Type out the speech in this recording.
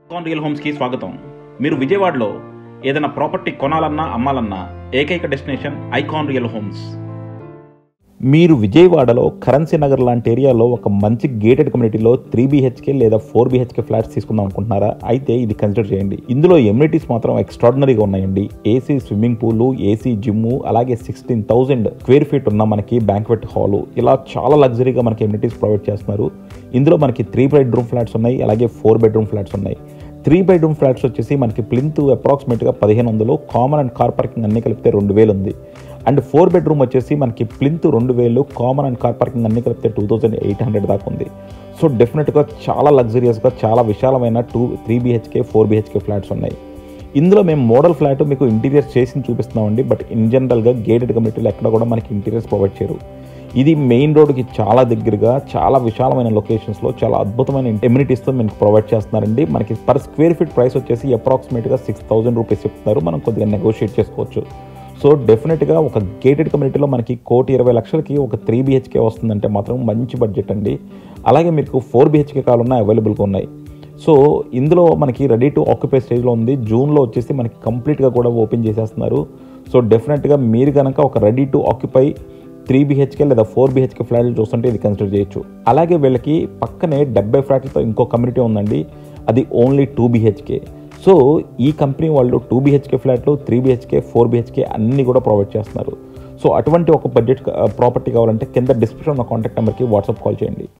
Icon real హోమ్స్కి స్వాగతం. మీరు విజయవాడలో ఏదైనా ప్రాపర్టీ కొనాలన్నా అమ్మాలన్నా ఏకైక డెస్టినేషన్ ఐకాన్ రియల్ హోమ్స్. మీరు విజయవాడలో కరెన్సీ నగర్ లాంటి ఏరియాలో ఒక మంచి గేటెడ్ కమ్యూనిటీలో 3 BHK లేదా 4 BHK ఫ్లాట్స్ తీసుకుందాం అనుకుంటున్నారా? అయితే ఇది కన్సిడర్ చేయండి. ఇందులో ఎమ్యూనిటీస్ మాత్రం ఎక్స్ట్రాడినరీగా ఉన్నాయండి. AC swimming pool, AC gym, అలాగే 16,000 స్క్వేర్ ఫీట్ ఉన్న మనకి బ్యాంక్వెట్ హాలు, ఇలా చాలా లగ్జరీగా మనకి ఎమ్యూనిటీస్ ప్రొవైడ్ చేస్తున్నారు. ఇందులో మనకి 3 బెడ్రూమ్ ఫ్లాట్స్ ఉన్నాయి, అలాగే 4 బెడ్రూమ్ ఫ్లాట్స్ ఉన్నాయి. 3 బెడ్రూమ్ ఫ్లాట్స్ వచ్చేసి మనకి ప్లింత్ అప్రాక్సిమేట్గా 1500, కామన్ అండ్ కార్ పార్కింగ్ అన్ని కలిపితే 2000 ఉంది. అండ్ 4 బెడ్రూమ్ వచ్చేసి మనకి plinth 2000, common and car parking అన్ని కలిపితే 2800 దాకా ఉంది. సో డెఫినెట్గా చాలా లగ్జరియస్గా చాలా విశాలమైన 3 BHK 4 BHK ఫ్లాట్స్ ఉన్నాయి. ఇందులో మేము మోడల్ ఫ్లాట్ మీకు ఇంటీరియర్స్ చేసి చూపిస్తున్నామండి. బట్ ఇన్ జనరల్గా గేటెడ్ కమ్యూనిటీలో ఎక్కడ కూడా మనకి ఇంటీరియర్స్ ప్రొవైడ్ చేయరు. ఇది మెయిన్ రోడ్కి చాలా దగ్గరగా చాలా విశాలమైన లొకేషన్స్లో చాలా అద్భుతమైన ఎమ్యూనిటీస్తో మీకు ప్రొవైడ్ చేస్తున్నారండి. మనకి పర్ స్క్వేర్ ఫీట్ ప్రైస్ వచ్చేసి అప్రాక్సిమేట్గా 6000 రూపీస్ చెప్తున్నారు. మనం కొద్దిగా నెగోషియేట్ చేసుకోవచ్చు. సో డెఫినెట్గా ఒక గేటెడ్ కమ్యూనిటీలో మనకి 1,20,00,000కి ఒక 3 BHK వస్తుందంటే మాత్రం మంచి బడ్జెట్ అండి. అలాగే మీకు 4 BHK కావాలన్నా అవైలబుల్గా ఉన్నాయి. సో ఇందులో మనకి రెడీ టు ఆక్యుపై స్టేజ్లో ఉంది. జూన్లో వచ్చేసి మనకి కంప్లీట్గా కూడా ఓపెన్ చేసేస్తున్నారు. సో డెఫినెట్గా మీరు కనుక ఒక రెడీ టు ఆక్యుపై 3 BHK లేదా 4 BHK ఫ్లాట్లు చూస్తుంటే ఇది కన్సిడర్ చేయొచ్చు. అలాగే వీళ్ళకి పక్కనే 70 ఫ్లాట్లతో ఇంకో కమ్యూనిటీ ఉందండి. అది ఓన్లీ 2 BHK. సో ఈ కంపెనీ వాళ్ళు 2 BHK ఫ్లాట్లు, 3 BHK 4 BHK అన్నీ కూడా ప్రొవైడ్ చేస్తున్నారు. సో అటువంటి ఒక బడ్జెట్ ప్రాపర్టీ కావాలంటే కింద డిస్క్రిప్షన్ ఉన్న కాంటాక్ట్ నెంబర్కి వాట్సాప్ కాల్ చేయండి.